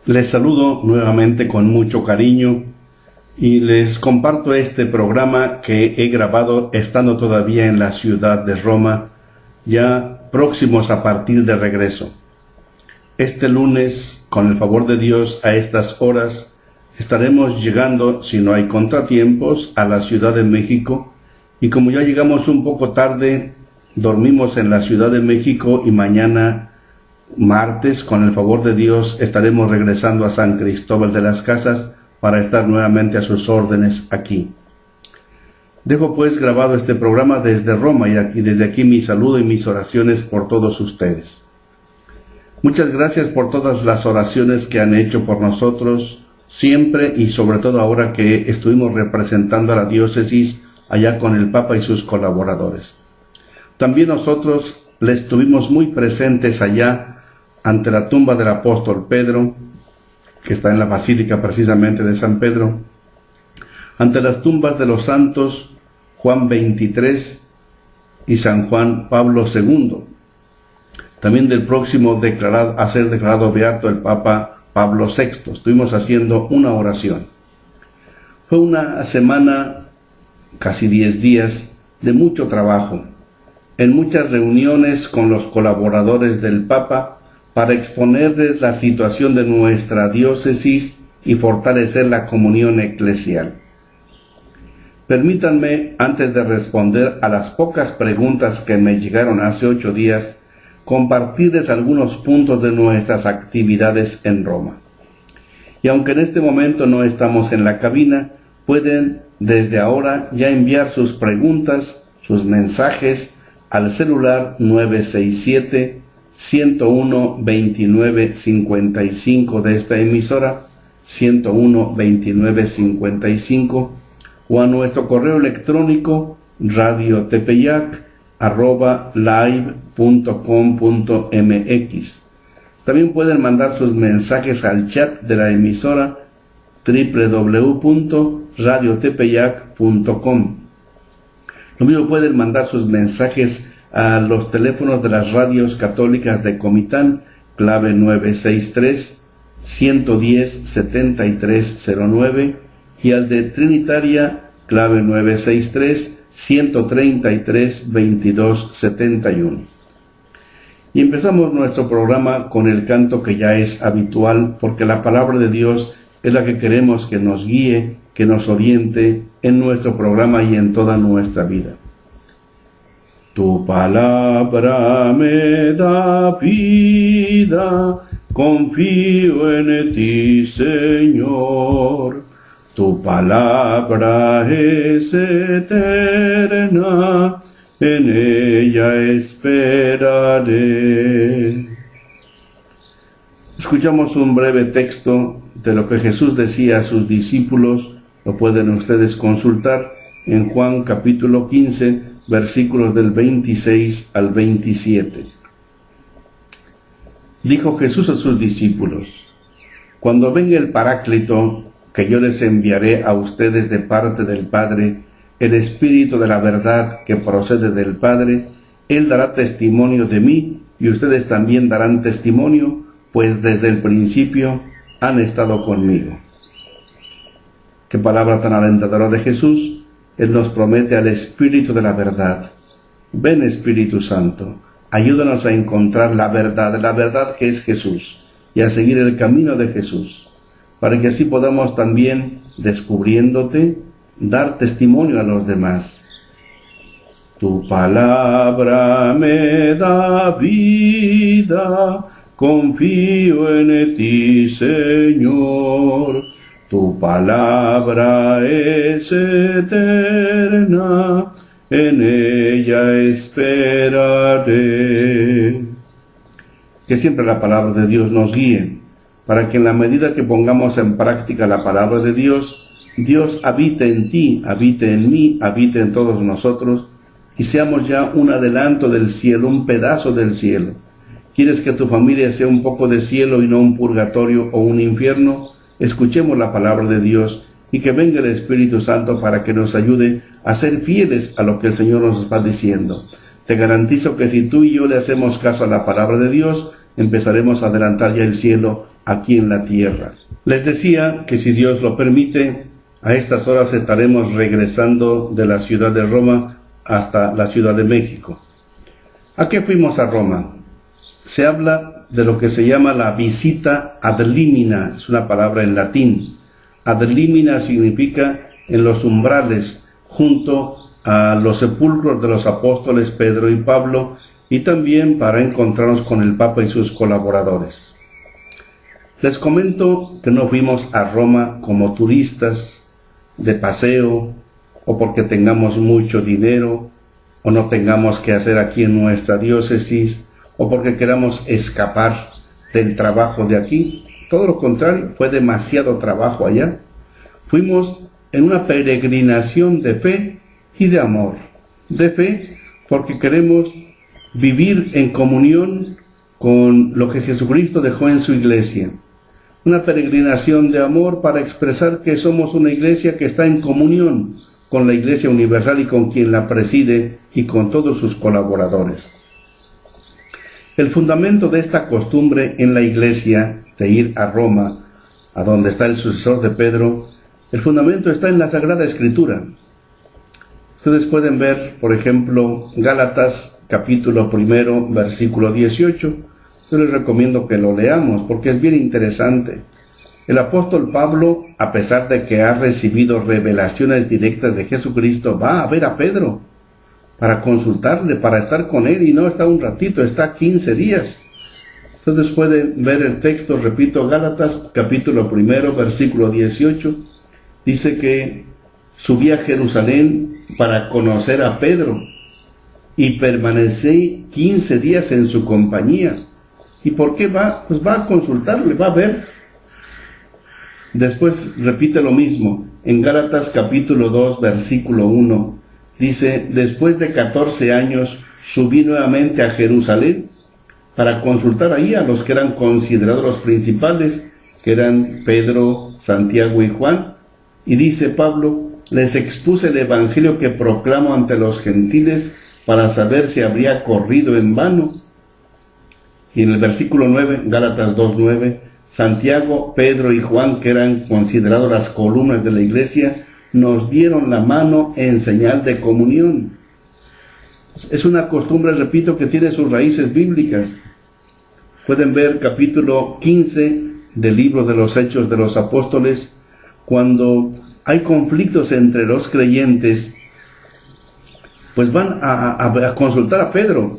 Les saludo nuevamente con mucho cariño y les comparto este programa que he grabado estando todavía en la ciudad de Roma, ya próximos a partir de regreso. Este lunes, con el favor de Dios, a estas horas, estaremos llegando, si no hay contratiempos, a la Ciudad de México, y como ya llegamos un poco tarde, dormimos en la Ciudad de México y mañana martes, con el favor de Dios, estaremos regresando a San Cristóbal de las Casas para estar nuevamente a sus órdenes aquí. Dejo pues grabado este programa desde Roma y desde aquí mi saludo y mis oraciones por todos ustedes. Muchas gracias por todas las oraciones que han hecho por nosotros, siempre y sobre todo ahora que estuvimos representando a la diócesis allá con el Papa y sus colaboradores. También nosotros les estuvimos muy presentes allá ante la tumba del apóstol Pedro, que está en la Basílica precisamente de San Pedro, ante las tumbas de los santos Juan XXIII y San Juan Pablo II, también del próximo a ser declarado beato el Papa Pablo VI. Estuvimos haciendo una oración. Fue una semana, casi 10 días, de mucho trabajo, en muchas reuniones con los colaboradores del Papa para exponerles la situación de nuestra diócesis y fortalecer la comunión eclesial. Permítanme, antes de responder a las pocas preguntas que me llegaron hace 8 días, compartirles algunos puntos de nuestras actividades en Roma. Y aunque en este momento no estamos en la cabina, pueden desde ahora ya enviar sus preguntas, sus mensajes al celular 967-101-2955 de esta emisora, 101-2955, o a nuestro correo electrónico radiotepeyac@live.com.mx. También pueden mandar sus mensajes al chat de la emisora www.radiotepeyac.com. Lo mismo pueden mandar sus mensajes a los teléfonos de las radios católicas de Comitán, clave 963-110-7309, y al de Trinitaria, clave 963-133-2271. Y empezamos nuestro programa con el canto que ya es habitual, porque la palabra de Dios es la que queremos que nos guíe, que nos oriente en nuestro programa y en toda nuestra vida. Tu palabra me da vida, confío en ti, Señor. Tu palabra es eterna, en ella esperaré. Escuchamos un breve texto de lo que Jesús decía a sus discípulos. Lo pueden ustedes consultar en Juan capítulo 15, versículos del 26 al 27. Dijo Jesús a sus discípulos: cuando venga el Paráclito, que yo les enviaré a ustedes de parte del Padre, el Espíritu de la verdad que procede del Padre, Él dará testimonio de mí, y ustedes también darán testimonio, pues desde el principio han estado conmigo. Qué palabra tan alentadora de Jesús. Él nos promete al Espíritu de la verdad. Ven, Espíritu Santo, ayúdanos a encontrar la verdad que es Jesús, y a seguir el camino de Jesús, para que así podamos también, descubriéndote, dar testimonio a los demás. Tu palabra me da vida, confío en ti, Señor. Tu palabra es eterna, en ella esperaré. Que siempre la palabra de Dios nos guíe, para que en la medida que pongamos en práctica la palabra de Dios, Dios habite en ti, habite en mí, habite en todos nosotros, y seamos ya un adelanto del cielo, un pedazo del cielo. ¿Quieres que tu familia sea un poco de cielo y no un purgatorio o un infierno? Escuchemos la palabra de Dios y que venga el Espíritu Santo para que nos ayude a ser fieles a lo que el Señor nos está diciendo. Te garantizo que si tú y yo le hacemos caso a la palabra de Dios, empezaremos a adelantar ya el cielo aquí en la tierra. Les decía que si Dios lo permite, a estas horas estaremos regresando de la ciudad de Roma hasta la Ciudad de México. ¿A qué fuimos a Roma? Se habla de lo que se llama la visita ad limina, es una palabra en latín. Ad limina significa en los umbrales, junto a los sepulcros de los apóstoles Pedro y Pablo, y también para encontrarnos con el Papa y sus colaboradores. Les comento que no fuimos a Roma como turistas, de paseo, o porque tengamos mucho dinero, o no tengamos que hacer aquí en nuestra diócesis, o porque queramos escapar del trabajo de aquí. Todo lo contrario, fue demasiado trabajo allá. Fuimos en una peregrinación de fe y de amor. De fe, porque queremos vivir en comunión con lo que Jesucristo dejó en su iglesia. Una peregrinación de amor para expresar que somos una iglesia que está en comunión con la Iglesia Universal y con quien la preside y con todos sus colaboradores. El fundamento de esta costumbre en la iglesia de ir a Roma, a donde está el sucesor de Pedro, el fundamento está en la Sagrada Escritura. Ustedes pueden ver, por ejemplo, Gálatas capítulo 1, versículo 18. Yo les recomiendo que lo leamos porque es bien interesante. El apóstol Pablo, a pesar de que ha recibido revelaciones directas de Jesucristo, va a ver a Pedro para consultarle, para estar con él, y no está un ratito, está 15 días. Entonces pueden ver el texto, repito, Gálatas capítulo 1, versículo 18, dice que subí a Jerusalén para conocer a Pedro y permanecí 15 días en su compañía. ¿Y por qué va? Pues va a consultarle, va a ver. Después repite lo mismo, en Gálatas capítulo 2, versículo 1, dice, después de 14 años subí nuevamente a Jerusalén para consultar ahí a los que eran considerados los principales, que eran Pedro, Santiago y Juan, y dice Pablo, les expuse el evangelio que proclamo ante los gentiles para saber si habría corrido en vano. Y en el versículo 9, Gálatas 2:9, Santiago, Pedro y Juan, que eran considerados las columnas de la iglesia, nos dieron la mano en señal de comunión. Es una costumbre, repito, que tiene sus raíces bíblicas. Pueden ver capítulo 15 del libro de los Hechos de los Apóstoles, cuando hay conflictos entre los creyentes, pues van a consultar a Pedro,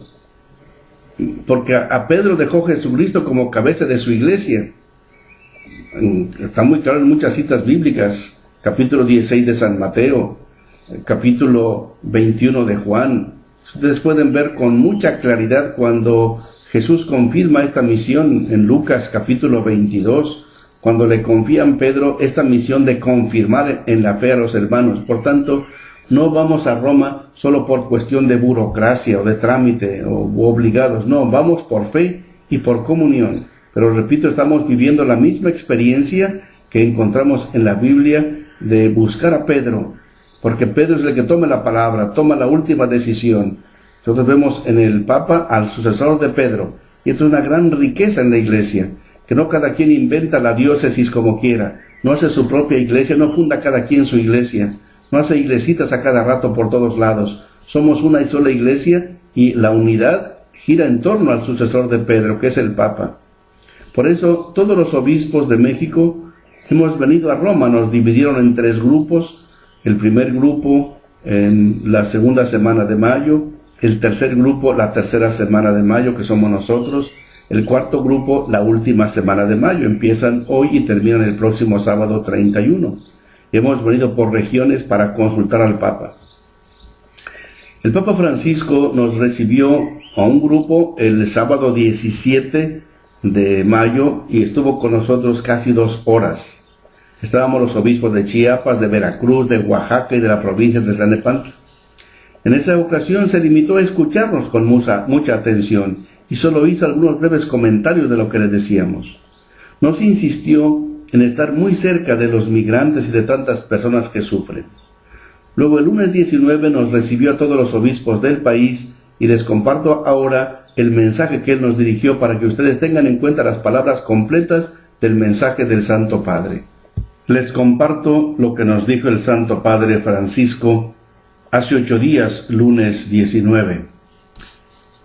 porque a Pedro dejó Jesucristo como cabeza de su iglesia. Está muy claro en muchas citas bíblicas, capítulo 16 de San Mateo, capítulo 21 de Juan. Ustedes pueden ver con mucha claridad cuando Jesús confirma esta misión en Lucas capítulo 22, cuando le confían a Pedro esta misión de confirmar en la fe a los hermanos. Por tanto, no vamos a Roma solo por cuestión de burocracia o de trámite o obligados, no, vamos por fe y por comunión. Pero repito, estamos viviendo la misma experiencia que encontramos en la Biblia de buscar a Pedro, porque Pedro es el que toma la palabra, toma la última decisión. Nosotros vemos en el Papa al sucesor de Pedro, y esto es una gran riqueza en la iglesia, que no cada quien inventa la diócesis como quiera, no hace su propia iglesia, no funda cada quien su iglesia, no hace iglesitas a cada rato por todos lados. Somos una y sola iglesia, y la unidad gira en torno al sucesor de Pedro, que es el Papa. Por eso todos los obispos de México hemos venido a Roma, nos dividieron en 3 grupos, el primer grupo en la segunda semana de mayo, el tercer grupo la tercera semana de mayo, que somos nosotros, el cuarto grupo la última semana de mayo, empiezan hoy y terminan el próximo sábado 31. Hemos venido por regiones para consultar al Papa. El Papa Francisco nos recibió a un grupo el sábado 17 de mayo y estuvo con nosotros casi 2 horas. Estábamos los obispos de Chiapas, de Veracruz, de Oaxaca y de la provincia de Tlalnepantla. En esa ocasión se limitó a escucharnos con mucha atención y solo hizo algunos breves comentarios de lo que le decíamos. Nos insistió en estar muy cerca de los migrantes y de tantas personas que sufren. Luego el lunes 19 nos recibió a todos los obispos del país y les comparto ahora el mensaje que él nos dirigió para que ustedes tengan en cuenta las palabras completas del mensaje del Santo Padre. Les comparto lo que nos dijo el Santo Padre Francisco hace 8 días, lunes 19.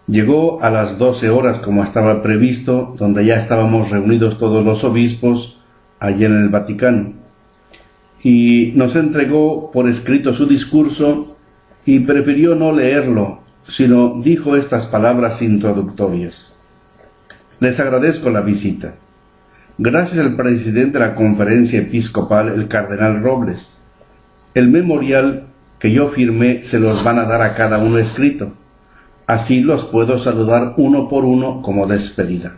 Llegó a las 12 horas como estaba previsto, donde ya estábamos reunidos todos los obispos allí en el Vaticano. Y nos entregó por escrito su discurso y prefirió no leerlo, sino dijo estas palabras introductorias. Les agradezco la visita. Gracias al presidente de la conferencia episcopal, el cardenal Robles. El memorial que yo firmé se los van a dar a cada uno escrito. Así los puedo saludar uno por uno como despedida.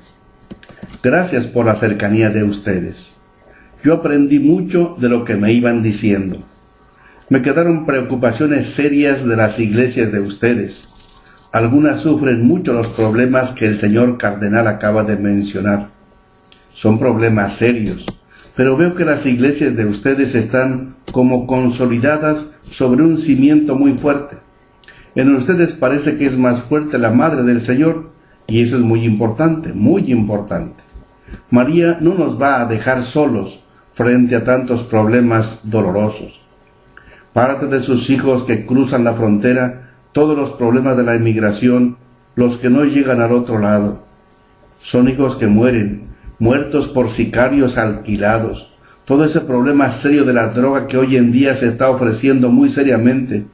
Gracias por la cercanía de ustedes. Yo aprendí mucho de lo que me iban diciendo. Me quedaron preocupaciones serias de las iglesias de ustedes. Algunas sufren mucho los problemas que el señor cardenal acaba de mencionar. Son problemas serios, pero veo que las iglesias de ustedes están como consolidadas sobre un cimiento muy fuerte. En ustedes parece que es más fuerte la Madre del Señor, y eso es muy importante, muy importante. María no nos va a dejar solos frente a tantos problemas dolorosos. Parte de sus hijos que cruzan la frontera, todos los problemas de la inmigración, los que no llegan al otro lado. Son hijos que mueren, muertos por sicarios alquilados. Todo ese problema serio de la droga que hoy en día se está ofreciendo muy seriamente.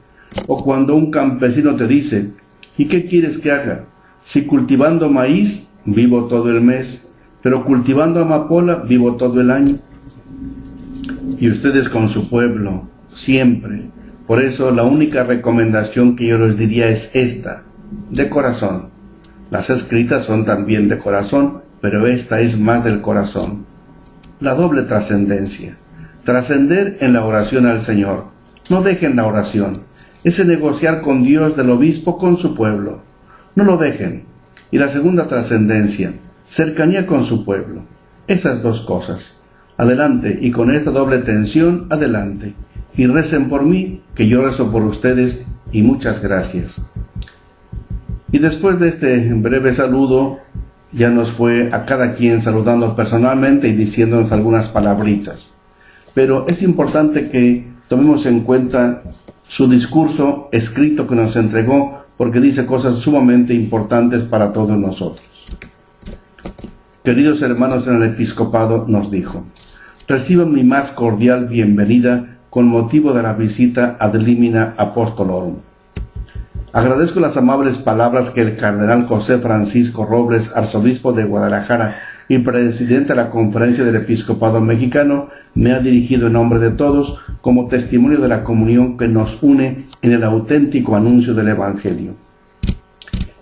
O cuando un campesino te dice, ¿y qué quieres que haga? Si cultivando maíz, vivo todo el mes, pero cultivando amapola, vivo todo el año. Y ustedes con su pueblo, siempre. Por eso la única recomendación que yo les diría es esta, de corazón. Las escritas son también de corazón, pero esta es más del corazón. La doble trascendencia. Trascender en la oración al Señor. No dejen la oración. Ese negociar con Dios del obispo con su pueblo. No lo dejen. Y la segunda trascendencia. Cercanía con su pueblo. Esas dos cosas. Adelante, y con esta doble tensión, adelante. Y recen por mí, que yo rezo por ustedes, y muchas gracias. Y después de este breve saludo, ya nos fue a cada quien saludando personalmente y diciéndonos algunas palabritas. Pero es importante que tomemos en cuenta su discurso escrito que nos entregó, porque dice cosas sumamente importantes para todos nosotros. Queridos hermanos en el episcopado, nos dijo, reciban mi más cordial bienvenida con motivo de la visita ad limina apostolorum. Agradezco las amables palabras que el cardenal José Francisco Robles, arzobispo de Guadalajara y presidente de la Conferencia del Episcopado Mexicano, me ha dirigido en nombre de todos como testimonio de la comunión que nos une en el auténtico anuncio del Evangelio.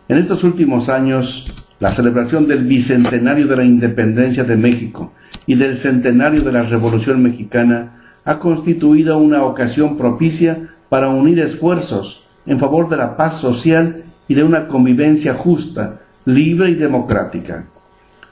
En estos últimos años, la celebración del bicentenario de la independencia de México y del centenario de la Revolución Mexicana ha constituido una ocasión propicia para unir esfuerzos en favor de la paz social y de una convivencia justa, libre y democrática.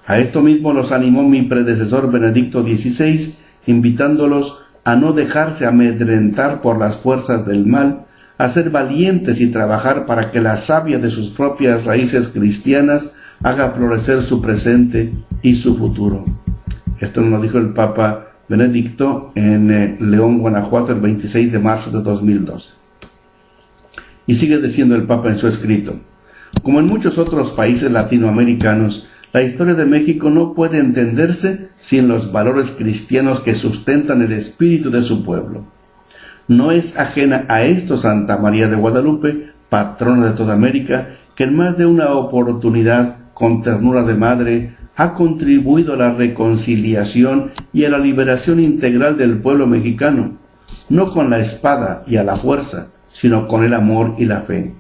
A esto mismo los animó mi predecesor Benedicto XVI, invitándolos a no dejarse amedrentar por las fuerzas del mal, a ser valientes y trabajar para que la savia de sus propias raíces cristianas haga florecer su presente y su futuro. Esto nos lo dijo el Papa Benedicto en León, Guanajuato, el 26 de marzo de 2012. Y sigue diciendo el Papa en su escrito, como en muchos otros países latinoamericanos, la historia de México no puede entenderse sin los valores cristianos que sustentan el espíritu de su pueblo. No es ajena a esto Santa María de Guadalupe, patrona de toda América, que en más de una oportunidad, con ternura de madre, ha contribuido a la reconciliación y a la liberación integral del pueblo mexicano, no con la espada y a la fuerza, sino con el amor y la fe.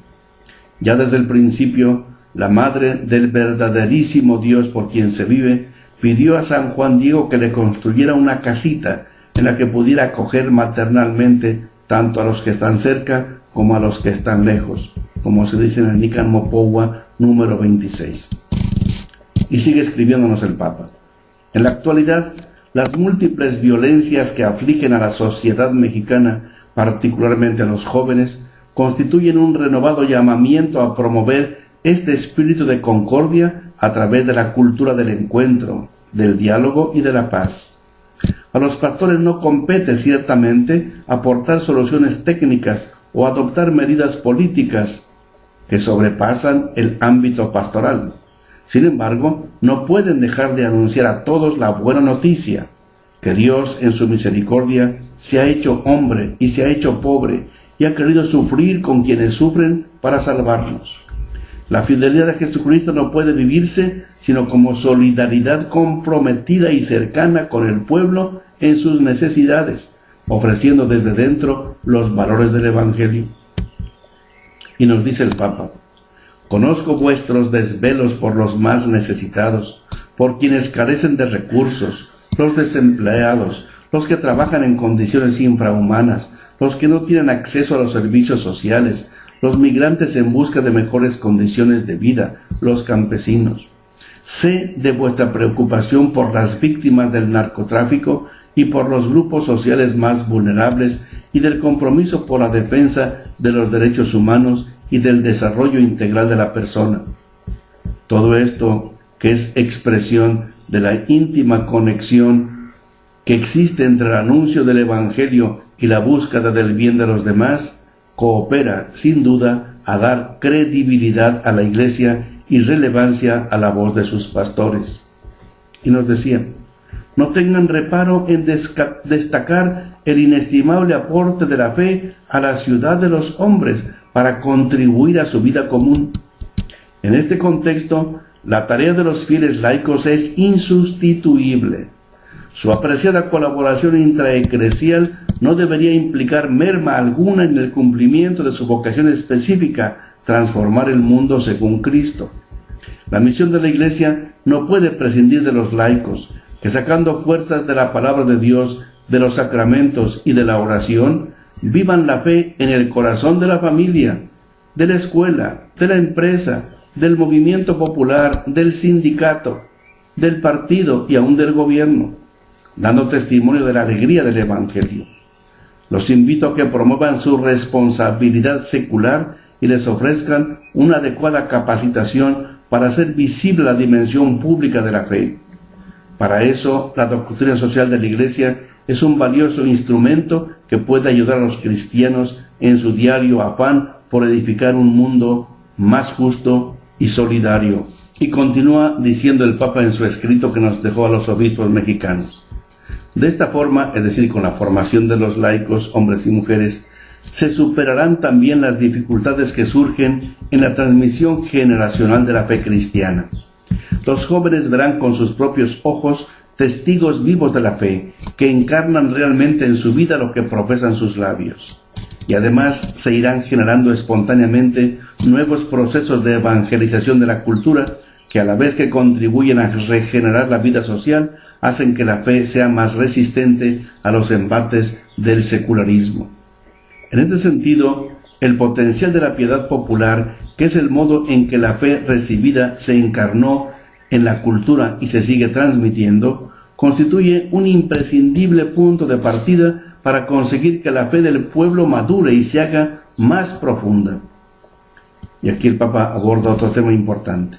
Ya desde el principio, la Madre del verdaderísimo Dios por quien se vive, pidió a San Juan Diego que le construyera una casita en la que pudiera acoger maternalmente tanto a los que están cerca como a los que están lejos, como se dice en el Nican Mopohua número 26. Y sigue escribiéndonos el Papa. En la actualidad, las múltiples violencias que afligen a la sociedad mexicana, particularmente a los jóvenes, constituyen un renovado llamamiento a promover este espíritu de concordia a través de la cultura del encuentro, del diálogo y de la paz. A los pastores no compete ciertamente aportar soluciones técnicas o adoptar medidas políticas que sobrepasan el ámbito pastoral. Sin embargo, no pueden dejar de anunciar a todos la buena noticia, que Dios en su misericordia se ha hecho hombre y se ha hecho pobre y ha querido sufrir con quienes sufren para salvarnos. La fidelidad de Jesucristo no puede vivirse sino como solidaridad comprometida y cercana con el pueblo en sus necesidades, ofreciendo desde dentro los valores del Evangelio. Y nos dice el Papa: conozco vuestros desvelos por los más necesitados, por quienes carecen de recursos, los desempleados, los que trabajan en condiciones infrahumanas, los que no tienen acceso a los servicios sociales, los migrantes en busca de mejores condiciones de vida, los campesinos. Sé de vuestra preocupación por las víctimas del narcotráfico y por los grupos sociales más vulnerables y del compromiso por la defensa de los derechos humanos y del desarrollo integral de la persona. Todo esto, que es expresión de la íntima conexión que existe entre el anuncio del Evangelio y la búsqueda del bien de los demás, coopera, sin duda, a dar credibilidad a la Iglesia y relevancia a la voz de sus pastores. Y nos decían: no tengan reparo en destacar el inestimable aporte de la fe a la ciudad de los hombres para contribuir a su vida común. En este contexto, la tarea de los fieles laicos es insustituible. Su apreciada colaboración intraeclesial no debería implicar merma alguna en el cumplimiento de su vocación específica, transformar el mundo según Cristo. La misión de la Iglesia no puede prescindir de los laicos, que sacando fuerzas de la palabra de Dios, de los sacramentos y de la oración, vivan la fe en el corazón de la familia, de la escuela, de la empresa, del movimiento popular, del sindicato, del partido y aún del gobierno, dando testimonio de la alegría del Evangelio. Los invito a que promuevan su responsabilidad secular y les ofrezcan una adecuada capacitación para hacer visible la dimensión pública de la fe. Para eso, la doctrina social de la Iglesia es un valioso instrumento que puede ayudar a los cristianos en su diario afán por edificar un mundo más justo y solidario. Y continúa diciendo el Papa en su escrito que nos dejó a los obispos mexicanos: de esta forma, es decir, con la formación de los laicos, hombres y mujeres, se superarán también las dificultades que surgen en la transmisión generacional de la fe cristiana. Los jóvenes verán con sus propios ojos testigos vivos de la fe, que encarnan realmente en su vida lo que profesan sus labios. Y además se irán generando espontáneamente nuevos procesos de evangelización de la cultura, que a la vez que contribuyen a regenerar la vida social, hacen que la fe sea más resistente a los embates del secularismo. En este sentido, el potencial de la piedad popular, que es el modo en que la fe recibida se encarnó en la cultura y se sigue transmitiendo, constituye un imprescindible punto de partida para conseguir que la fe del pueblo madure y se haga más profunda. Y aquí el Papa aborda otro tema importante: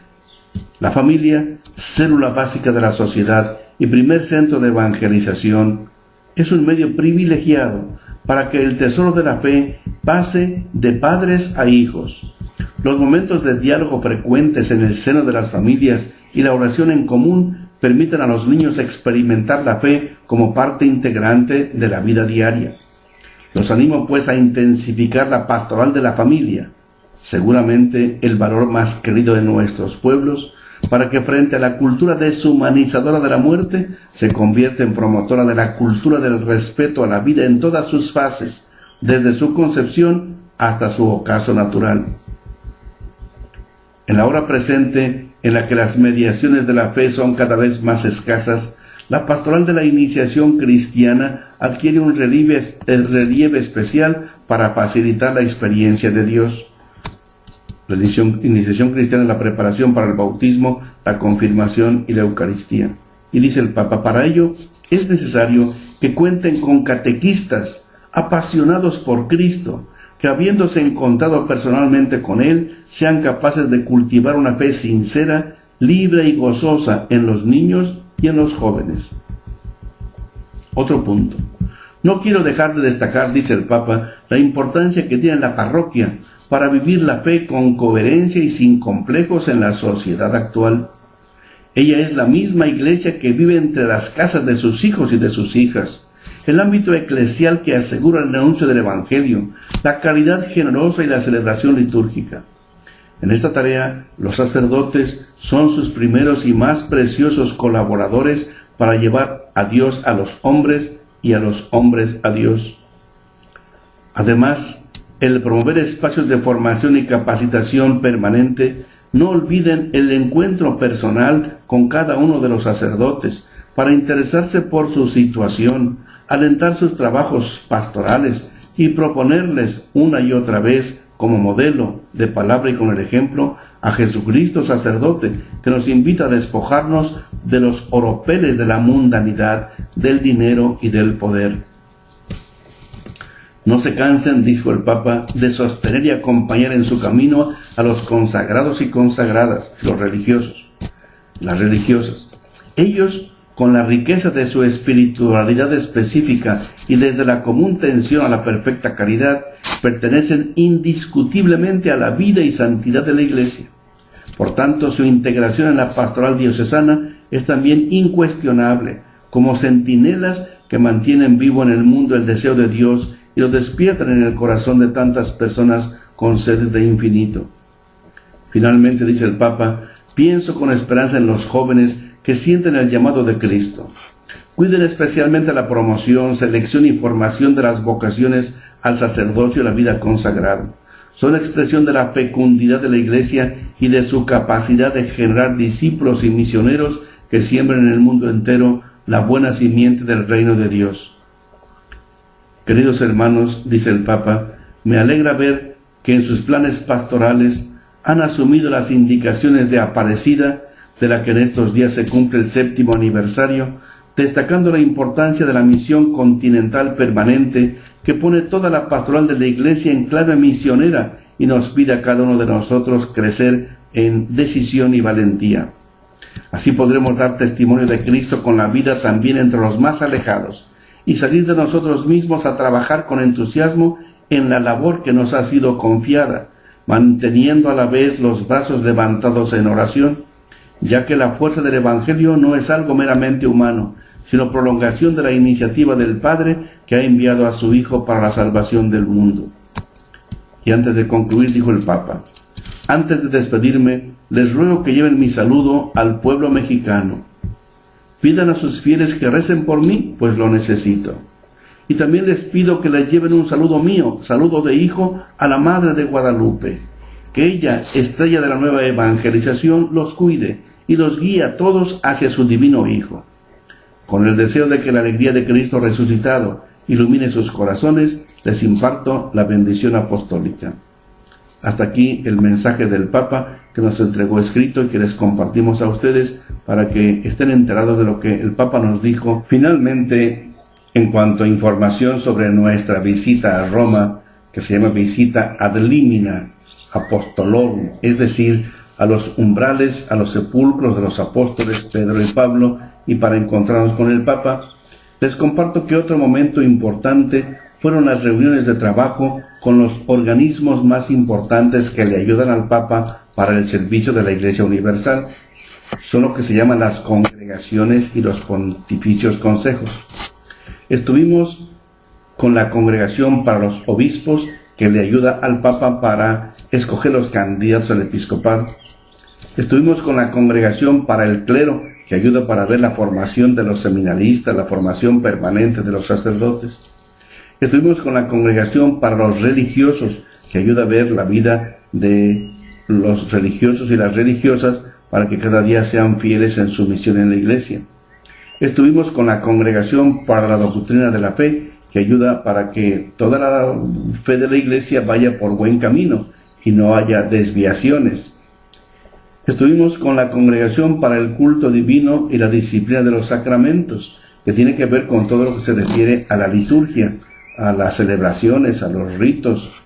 la familia, célula básica de la sociedad y primer centro de evangelización, es un medio privilegiado para que el tesoro de la fe pase de padres a hijos. Los momentos de diálogo frecuentes en el seno de las familias y la oración en común permiten a los niños experimentar la fe como parte integrante de la vida diaria. Los animo pues a intensificar la pastoral de la familia, seguramente el valor más querido de nuestros pueblos, para que frente a la cultura deshumanizadora de la muerte se convierta en promotora de la cultura del respeto a la vida en todas sus fases, desde su concepción hasta su ocaso natural. En la hora presente, en la que las mediaciones de la fe son cada vez más escasas, la pastoral de la iniciación cristiana adquiere un relieve especial para facilitar la experiencia de Dios. La iniciación cristiana es la preparación para el bautismo, la confirmación y la Eucaristía. Y dice el Papa: para ello es necesario que cuenten con catequistas apasionados por Cristo, que habiéndose encontrado personalmente con Él, sean capaces de cultivar una fe sincera, libre y gozosa en los niños y en los jóvenes. Otro punto. No quiero dejar de destacar, dice el Papa, la importancia que tiene la parroquia para vivir la fe con coherencia y sin complejos en la sociedad actual. Ella es la misma iglesia que vive entre las casas de sus hijos y de sus hijas, el ámbito eclesial que asegura el anuncio del Evangelio, la caridad generosa y la celebración litúrgica. En esta tarea, los sacerdotes son sus primeros y más preciosos colaboradores para llevar a Dios a los hombres y a los hombres a Dios. Además, el promover espacios de formación y capacitación permanente, no olviden el encuentro personal con cada uno de los sacerdotes para interesarse por su situación, alentar sus trabajos pastorales y proponerles una y otra vez como modelo de palabra y con el ejemplo a Jesucristo sacerdote, que nos invita a despojarnos de los oropeles de la mundanidad, del dinero y del poder. No se cansen, dijo el Papa, de sostener y acompañar en su camino a los consagrados y consagradas, los religiosos, las religiosas. Ellos, con la riqueza de su espiritualidad específica y desde la común tensión a la perfecta caridad, pertenecen indiscutiblemente a la vida y santidad de la Iglesia. Por tanto, su integración en la pastoral diocesana es también incuestionable, como centinelas que mantienen vivo en el mundo el deseo de Dios y lo despiertan en el corazón de tantas personas con sed de infinito. Finalmente, dice el Papa, pienso con esperanza en los jóvenes que sienten el llamado de Cristo. Cuiden especialmente la promoción, selección y formación de las vocaciones al sacerdocio y la vida consagrada. Son expresión de la fecundidad de la Iglesia y de su capacidad de generar discípulos y misioneros que siembren en el mundo entero la buena simiente del reino de Dios. Queridos hermanos, dice el Papa, me alegra ver que en sus planes pastorales han asumido las indicaciones de Aparecida, de la que en estos días se cumple el 7º aniversario, destacando la importancia de la misión continental permanente que pone toda la pastoral de la Iglesia en clave misionera y nos pide a cada uno de nosotros crecer en decisión y valentía. Así podremos dar testimonio de Cristo con la vida también entre los más alejados y salir de nosotros mismos a trabajar con entusiasmo en la labor que nos ha sido confiada, manteniendo a la vez los brazos levantados en oración, ya que la fuerza del Evangelio no es algo meramente humano, sino prolongación de la iniciativa del Padre que ha enviado a su Hijo para la salvación del mundo. Y antes de concluir, dijo el Papa, antes de despedirme, les ruego que lleven mi saludo al pueblo mexicano. Pidan a sus fieles que recen por mí, pues lo necesito. Y también les pido que les lleven un saludo mío, saludo de hijo, a la Madre de Guadalupe. Que ella, estrella de la nueva evangelización, los cuide y los guíe a todos hacia su divino Hijo. Con el deseo de que la alegría de Cristo resucitado ilumine sus corazones, les imparto la bendición apostólica. Hasta aquí el mensaje del Papa que nos entregó escrito y que les compartimos a ustedes para que estén enterados de lo que el Papa nos dijo. Finalmente, en cuanto a información sobre nuestra visita a Roma, que se llama visita ad limina apostolorum, es decir, a los umbrales, a los sepulcros de los apóstoles Pedro y Pablo, y para encontrarnos con el Papa, les comparto que otro momento importante fueron las reuniones de trabajo con los organismos más importantes que le ayudan al Papa para el servicio de la Iglesia Universal. Son lo que se llaman las congregaciones y los pontificios consejos. Estuvimos con la congregación para los obispos, que le ayuda al Papa para escoger los candidatos al episcopado. Estuvimos con la congregación para el clero, que ayuda para ver la formación de los seminaristas, la formación permanente de los sacerdotes. Estuvimos con la congregación para los religiosos, que ayuda a ver la vida de los religiosos y las religiosas para que cada día sean fieles en su misión en la Iglesia. Estuvimos con la congregación para la doctrina de la fe, que ayuda para que toda la fe de la Iglesia vaya por buen camino y no haya desviaciones. Estuvimos con la congregación para el culto divino y la disciplina de los sacramentos, que tiene que ver con todo lo que se refiere a la liturgia, a las celebraciones, a los ritos.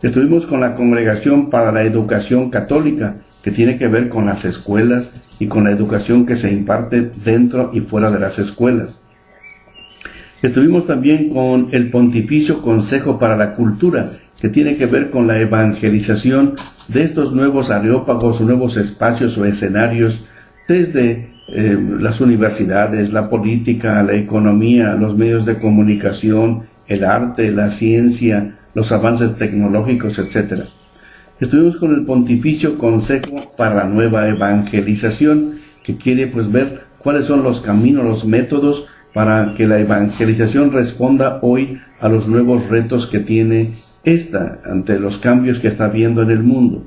Estuvimos con la congregación para la educación católica, que tiene que ver con las escuelas y con la educación que se imparte dentro y fuera de las escuelas. Estuvimos también con el Pontificio Consejo para la Cultura, que tiene que ver con la evangelización de estos nuevos areópagos, nuevos espacios o escenarios, desde las universidades, la política, la economía, los medios de comunicación, el arte, la ciencia, los avances tecnológicos, etc. Estuvimos con el Pontificio Consejo para la Nueva Evangelización, que quiere ver cuáles son los caminos, los métodos para que la evangelización responda hoy a los nuevos retos que tiene ante los cambios que está habiendo en el mundo.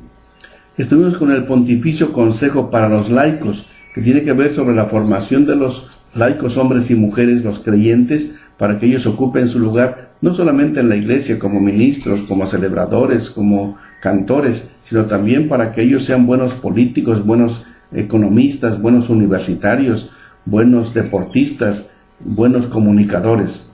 Estuvimos con el Pontificio Consejo para los Laicos, que tiene que ver sobre la formación de los laicos, hombres y mujeres, los creyentes, para que ellos ocupen su lugar, no solamente en la iglesia como ministros, como celebradores, como cantores, sino también para que ellos sean buenos políticos, buenos economistas, buenos universitarios, buenos deportistas, buenos comunicadores.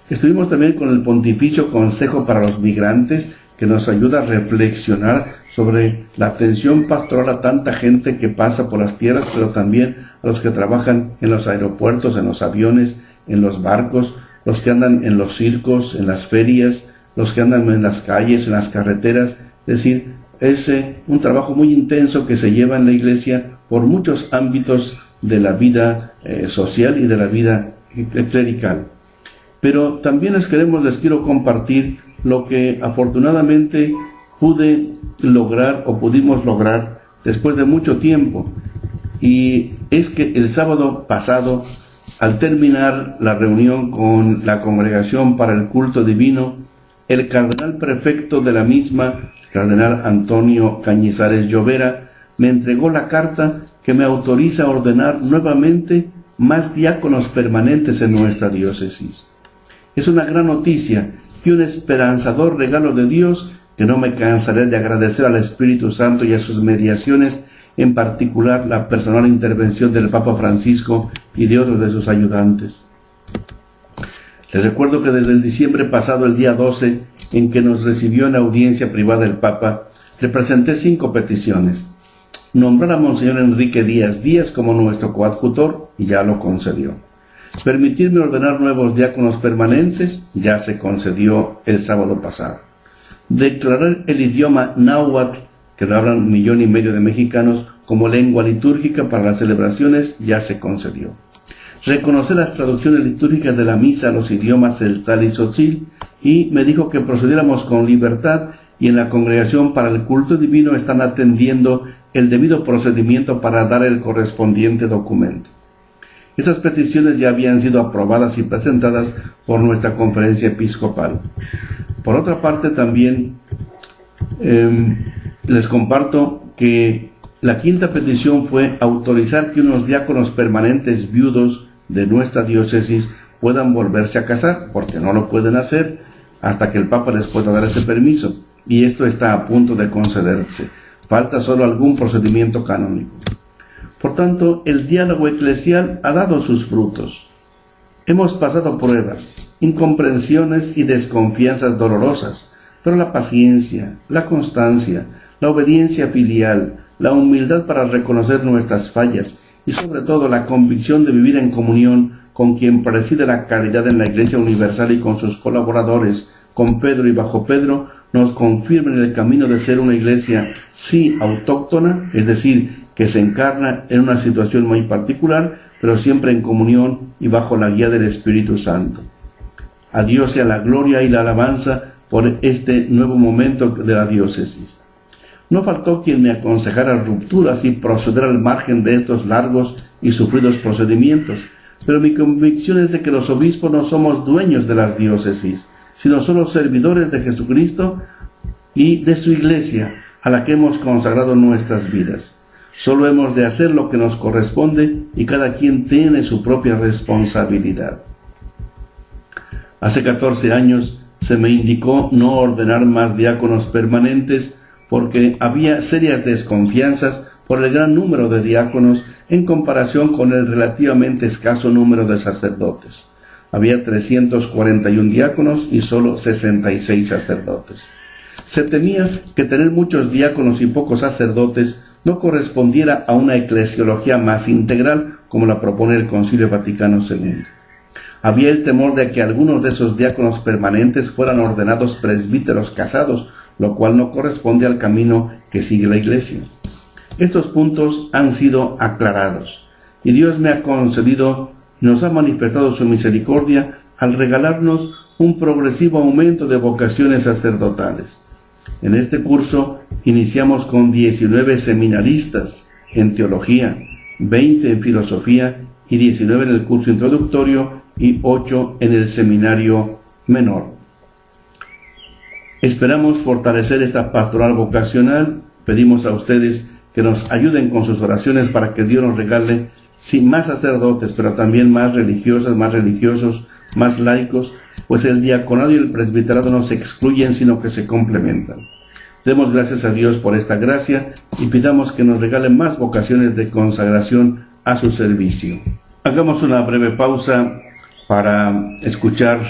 Estuvimos también con el Pontificio Consejo para los Migrantes, que nos ayuda a reflexionar sobre la atención pastoral a tanta gente que pasa por las tierras, pero también a los que trabajan en los aeropuertos, en los aviones, en los barcos, los que andan en los circos, en las ferias, los que andan en las calles, en las carreteras. Es decir, es un trabajo muy intenso que se lleva en la iglesia por muchos ámbitos de la vida social y de la vida clerical. Pero también les quiero compartir lo que afortunadamente pudimos lograr después de mucho tiempo. Y es que el sábado pasado, al terminar la reunión con la Congregación para el Culto Divino, el cardenal prefecto de la misma, cardenal Antonio Cañizares Llovera, me entregó la carta que me autoriza a ordenar nuevamente más diáconos permanentes en nuestra diócesis. Es una gran noticia y un esperanzador regalo de Dios que no me cansaré de agradecer al Espíritu Santo y a sus mediaciones, en particular la personal intervención del Papa Francisco y de otros de sus ayudantes. Les recuerdo que desde el diciembre pasado, el día 12, en que nos recibió en audiencia privada el Papa, le presenté 5 peticiones. Nombrar a Monseñor Enrique Díaz Díaz como nuestro coadjutor, y ya lo concedió. Permitirme ordenar nuevos diáconos permanentes, ya se concedió el sábado pasado. Declarar el idioma náhuatl, que lo hablan 1,5 millones de mexicanos, como lengua litúrgica para las celebraciones, ya se concedió. Reconocer las traducciones litúrgicas de la misa a los idiomas tzeltal y tzotzil, y me dijo que procediéramos con libertad, y en la Congregación para el Culto Divino están atendiendo el debido procedimiento para dar el correspondiente documento. Esas peticiones ya habían sido aprobadas y presentadas por nuestra conferencia episcopal. Por otra parte, también les comparto que la 5ª petición fue autorizar que unos diáconos permanentes viudos de nuestra diócesis puedan volverse a casar, porque no lo pueden hacer hasta que el Papa les pueda dar ese permiso, y esto está a punto de concederse. Falta solo algún procedimiento canónico. Por tanto, el diálogo eclesial ha dado sus frutos. Hemos pasado pruebas, incomprensiones y desconfianzas dolorosas, pero la paciencia, la constancia, la obediencia filial, la humildad para reconocer nuestras fallas y sobre todo la convicción de vivir en comunión con quien preside la caridad en la Iglesia Universal y con sus colaboradores, con Pedro y bajo Pedro, nos confirman en el camino de ser una iglesia sí autóctona, es decir, que se encarna en una situación muy particular, pero siempre en comunión y bajo la guía del Espíritu Santo. A Dios sea la gloria y la alabanza por este nuevo momento de la diócesis. No faltó quien me aconsejara rupturas y proceder al margen de estos largos y sufridos procedimientos, pero mi convicción es de que los obispos no somos dueños de las diócesis, sino solo servidores de Jesucristo y de su Iglesia, a la que hemos consagrado nuestras vidas. Solo hemos de hacer lo que nos corresponde y cada quien tiene su propia responsabilidad. Hace 14 años se me indicó no ordenar más diáconos permanentes porque había serias desconfianzas por el gran número de diáconos en comparación con el relativamente escaso número de sacerdotes. Había 341 diáconos y solo 66 sacerdotes. Se temía que tener muchos diáconos y pocos sacerdotes no correspondiera a una eclesiología más integral, como la propone el Concilio Vaticano II. Había el temor de que algunos de esos diáconos permanentes fueran ordenados presbíteros casados, lo cual no corresponde al camino que sigue la Iglesia. Estos puntos han sido aclarados, y Dios me ha concedido, nos ha manifestado su misericordia al regalarnos un progresivo aumento de vocaciones sacerdotales. En este curso iniciamos con 19 seminaristas en teología, 20 en filosofía y 19 en el curso introductorio y 8 en el seminario menor. Esperamos fortalecer esta pastoral vocacional. Pedimos a ustedes que nos ayuden con sus oraciones para que Dios nos regale, sí, más sacerdotes, pero también más religiosas, más religiosos, más laicos, pues el diaconado y el presbiterado no se excluyen, sino que se complementan. Demos gracias a Dios por esta gracia y pidamos que nos regale más vocaciones de consagración a su servicio. Hagamos una breve pausa para escuchar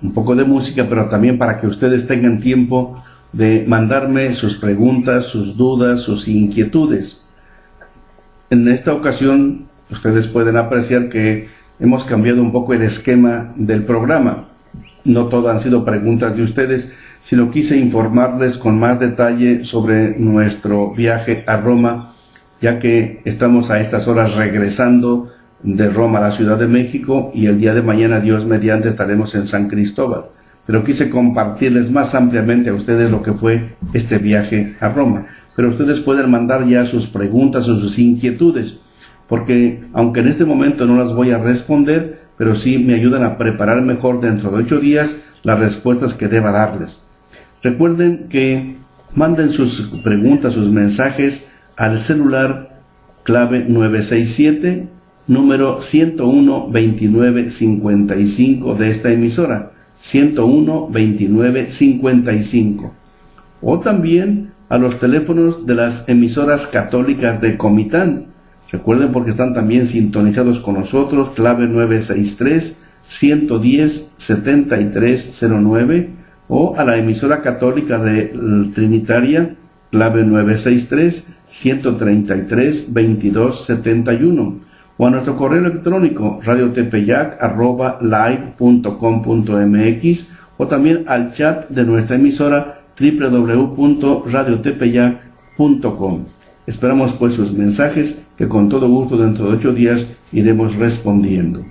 un poco de música, pero también para que ustedes tengan tiempo de mandarme sus preguntas, sus dudas, sus inquietudes. En esta ocasión, ustedes pueden apreciar que hemos cambiado un poco el esquema del programa. No todas han sido preguntas de ustedes, sino quise informarles con más detalle sobre nuestro viaje a Roma, ya que estamos a estas horas regresando de Roma a la Ciudad de México y el día de mañana, Dios mediante, estaremos en San Cristóbal. Pero quise compartirles más ampliamente a ustedes lo que fue este viaje a Roma. Pero ustedes pueden mandar ya sus preguntas o sus inquietudes, porque aunque en este momento no las voy a responder, pero sí me ayudan a preparar mejor dentro de 8 días las respuestas que deba darles. Recuerden que manden sus preguntas, sus mensajes al celular clave 967, número 101-2955 de esta emisora, 101-2955. O también a los teléfonos de las emisoras católicas de Comitán. Recuerden, porque están también sintonizados con nosotros, clave 963-110-7309, o a la emisora católica de Trinitaria, clave 963-133-2271, o a nuestro correo electrónico radiotepeyac@live.com.mx, o también al chat de nuestra emisora www.radiotepeyac.com. Esperamos pues sus mensajes, que con todo gusto dentro de 8 días iremos respondiendo.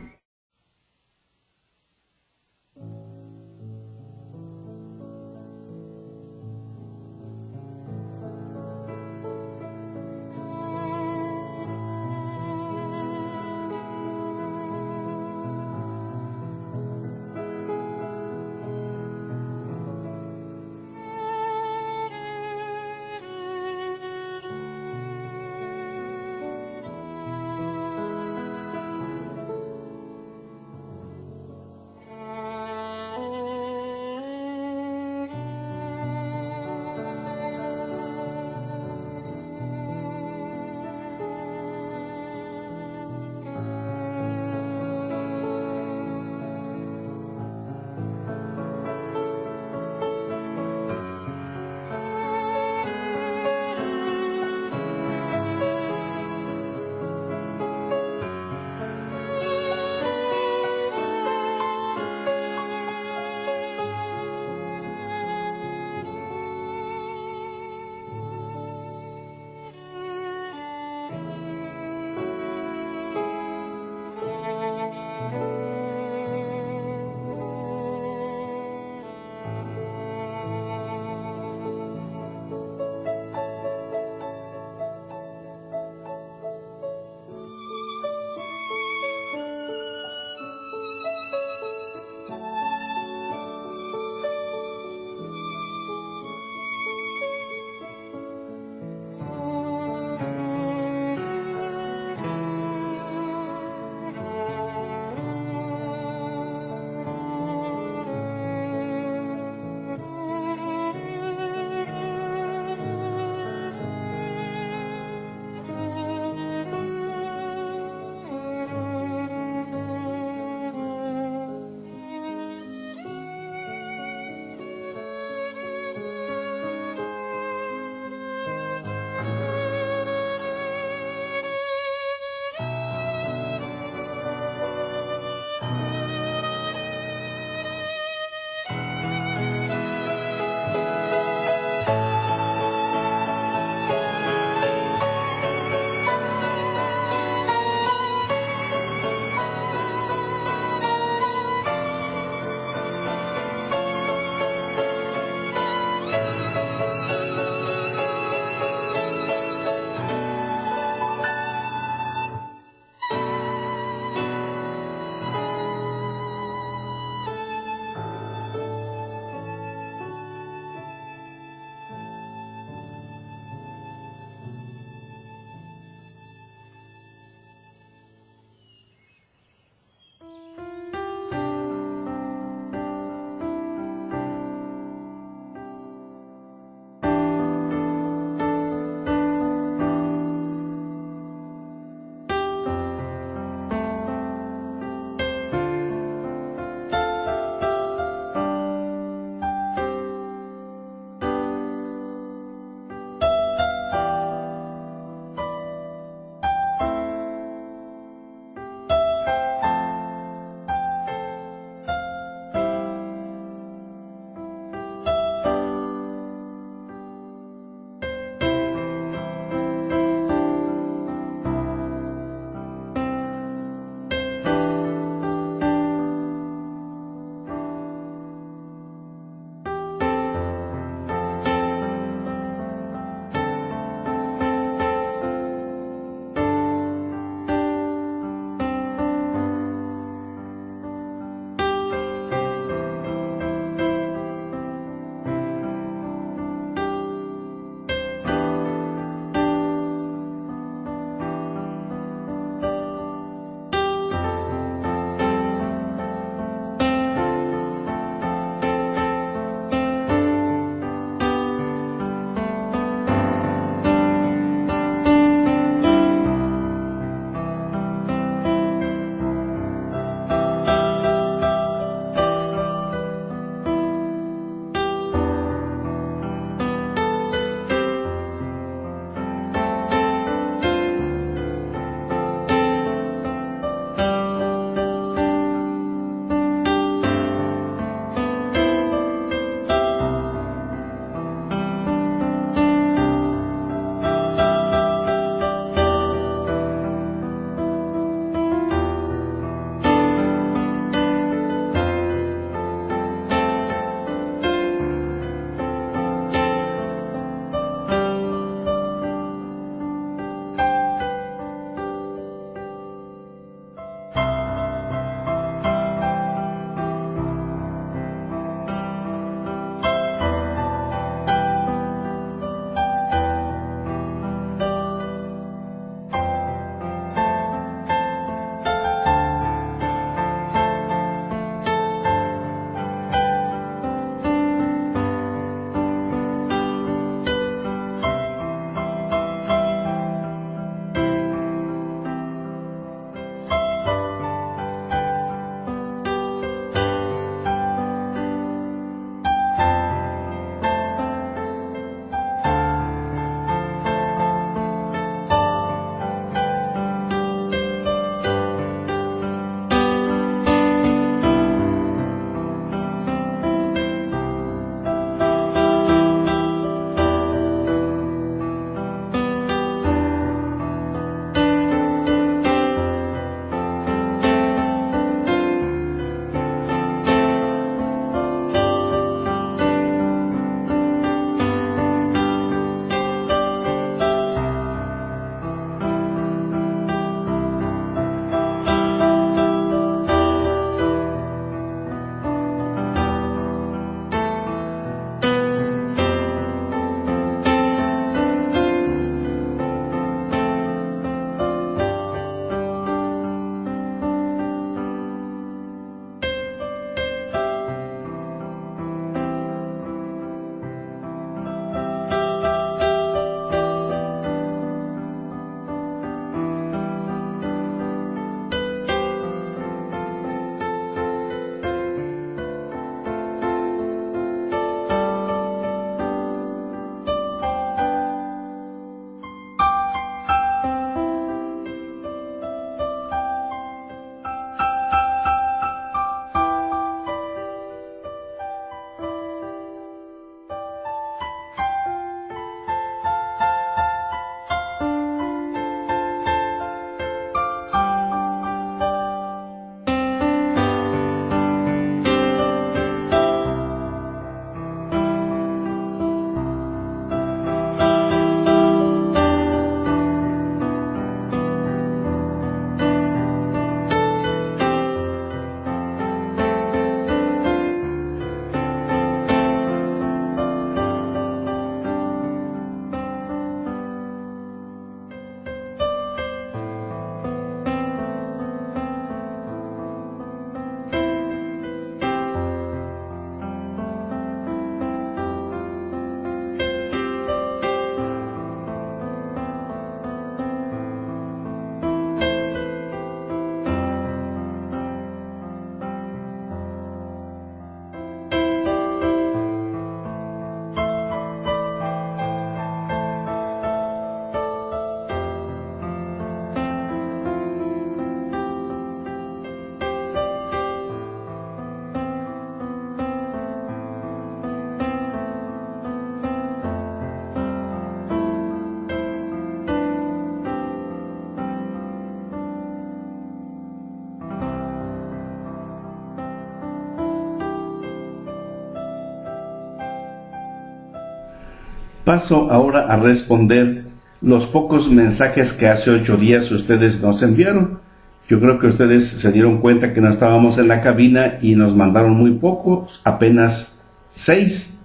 Paso ahora a responder los pocos mensajes que hace 8 días ustedes nos enviaron. Yo creo que ustedes se dieron cuenta que no estábamos en la cabina y nos mandaron muy pocos, apenas 6.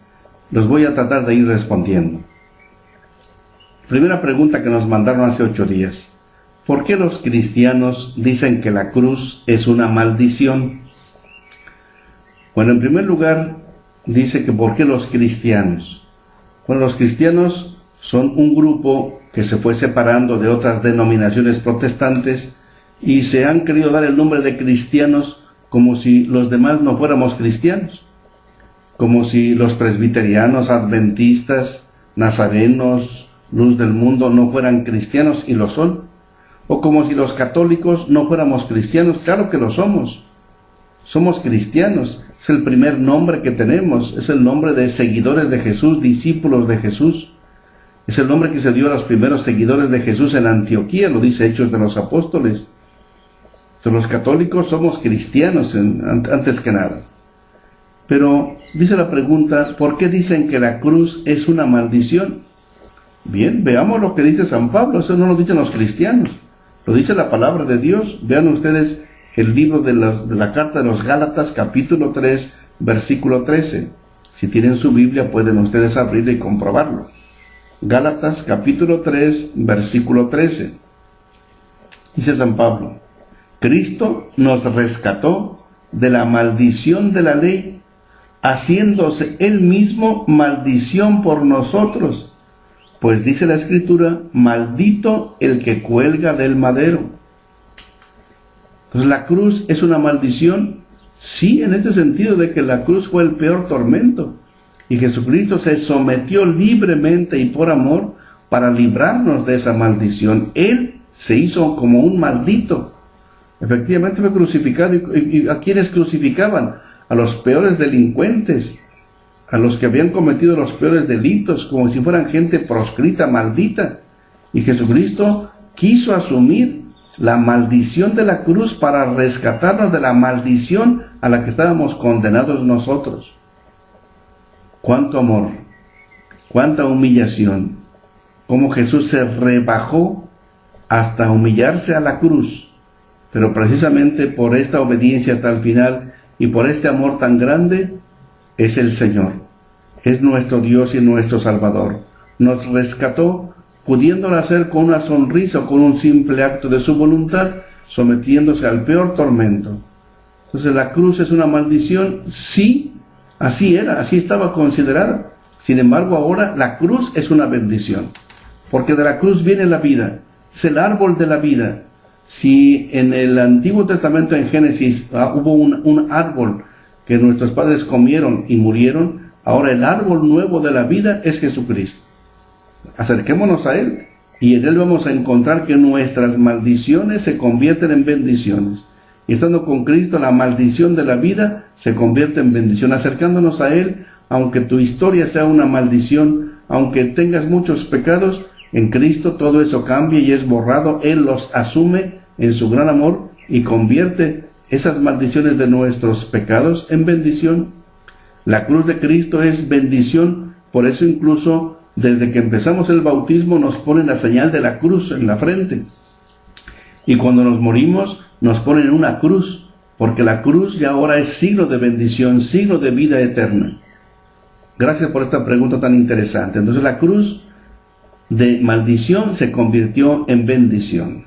Los voy a tratar de ir respondiendo. Primera pregunta que nos mandaron hace 8 días. ¿Por qué los cristianos dicen que la cruz es una maldición? Bueno, en primer lugar, dice que ¿por qué los cristianos? Bueno, los cristianos son un grupo que se fue separando de otras denominaciones protestantes y se han querido dar el nombre de cristianos como si los demás no fuéramos cristianos, como si los presbiterianos, adventistas, nazarenos, luz del mundo no fueran cristianos, y lo son, o como si los católicos no fuéramos cristianos. Claro que lo somos cristianos. Es el primer nombre que tenemos, es el nombre de seguidores de Jesús, discípulos de Jesús. Es el nombre que se dio a los primeros seguidores de Jesús en Antioquía, lo dice Hechos de los Apóstoles. Entonces, los católicos somos cristianos antes que nada. Pero dice la pregunta, ¿por qué dicen que la cruz es una maldición? Bien, veamos lo que dice San Pablo. Eso no lo dicen los cristianos, lo dice la palabra de Dios. Vean ustedes el libro de la carta de los Gálatas, capítulo 3, versículo 13. Si tienen su Biblia, pueden ustedes abrirla y comprobarlo. Gálatas, capítulo 3, versículo 13. Dice San Pablo: Cristo nos rescató de la maldición de la ley, haciéndose Él mismo maldición por nosotros. Pues dice la Escritura: maldito el que cuelga del madero. Entonces, ¿la cruz es una maldición? Sí, en este sentido de que la cruz fue el peor tormento. Y Jesucristo se sometió libremente y por amor para librarnos de esa maldición. Él se hizo como un maldito. Efectivamente fue crucificado. ¿Y a quiénes crucificaban? A los peores delincuentes, a los que habían cometido los peores delitos, como si fueran gente proscrita, maldita. Y Jesucristo quiso asumir la maldición de la cruz para rescatarnos de la maldición a la que estábamos condenados nosotros. Cuánto amor, cuánta humillación, cómo Jesús se rebajó hasta humillarse a la cruz. Pero precisamente por esta obediencia hasta el final y por este amor tan grande, es el Señor, es nuestro Dios y nuestro Salvador. Nos rescató, pudiéndolo hacer con una sonrisa o con un simple acto de su voluntad, sometiéndose al peor tormento. Entonces, ¿la cruz es una maldición? Sí, así era, así estaba considerada. Sin embargo, ahora la cruz es una bendición, porque de la cruz viene la vida, es el árbol de la vida. Si en el Antiguo Testamento, en Génesis, hubo un árbol que nuestros padres comieron y murieron, ahora el árbol nuevo de la vida es Jesucristo. Acerquémonos a Él y en Él vamos a encontrar que nuestras maldiciones se convierten en bendiciones. Y estando con Cristo, la maldición de la vida se convierte en bendición. Acercándonos a Él, aunque tu historia sea una maldición, aunque tengas muchos pecados, en Cristo todo eso cambia y es borrado. Él los asume en su gran amor y convierte esas maldiciones de nuestros pecados en bendición. La cruz de Cristo es bendición, por eso incluso desde que empezamos el bautismo nos ponen la señal de la cruz en la frente. Y cuando nos morimos nos ponen una cruz, porque la cruz ya ahora es signo de bendición, signo de vida eterna. Gracias por esta pregunta tan interesante. Entonces, la cruz de maldición se convirtió en bendición.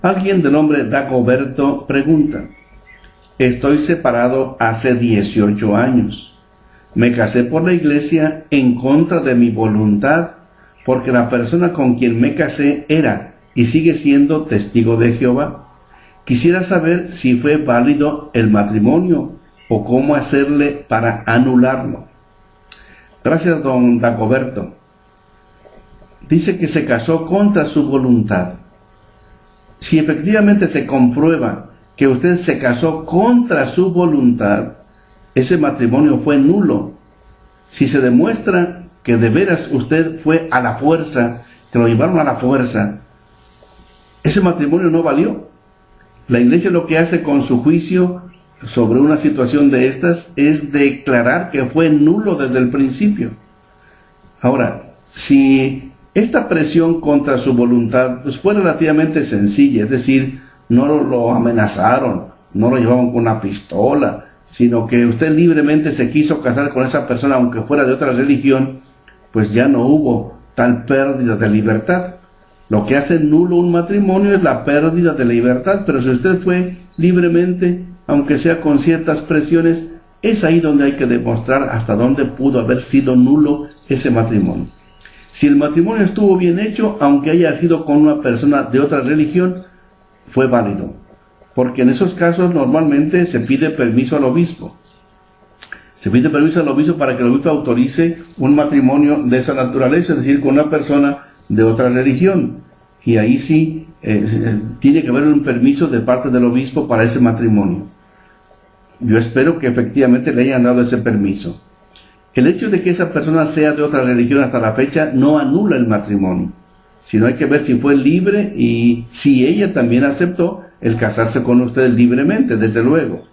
Alguien de nombre Dagoberto pregunta: estoy separado hace 18 años. Me casé por la iglesia en contra de mi voluntad, porque la persona con quien me casé era y sigue siendo testigo de Jehová. Quisiera saber si fue válido el matrimonio o cómo hacerle para anularlo. Gracias, don Dagoberto. Dice que se casó contra su voluntad. Si efectivamente se comprueba que usted se casó contra su voluntad, ese matrimonio fue nulo. Si se demuestra que de veras usted fue a la fuerza, que lo llevaron a la fuerza, ese matrimonio no valió. La iglesia lo que hace con su juicio sobre una situación de estas es declarar que fue nulo desde el principio. Ahora, si esta presión contra su voluntad pues fue relativamente sencilla, es decir, no lo amenazaron, no lo llevaban con una pistola, sino que usted libremente se quiso casar con esa persona aunque fuera de otra religión, pues ya no hubo tal pérdida de libertad. Lo que hace nulo un matrimonio es la pérdida de la libertad, pero si usted fue libremente, aunque sea con ciertas presiones, es ahí donde hay que demostrar hasta dónde pudo haber sido nulo ese matrimonio. Si el matrimonio estuvo bien hecho, aunque haya sido con una persona de otra religión, fue válido, porque en esos casos normalmente se pide permiso al obispo. Se pide permiso al obispo para que el obispo autorice un matrimonio de esa naturaleza, es decir, con una persona de otra religión. Y ahí sí tiene que haber un permiso de parte del obispo para ese matrimonio. Yo espero que efectivamente le hayan dado ese permiso. El hecho de que esa persona sea de otra religión hasta la fecha no anula el matrimonio, sino hay que ver si fue libre y si ella también aceptó el casarse con usted libremente, desde luego.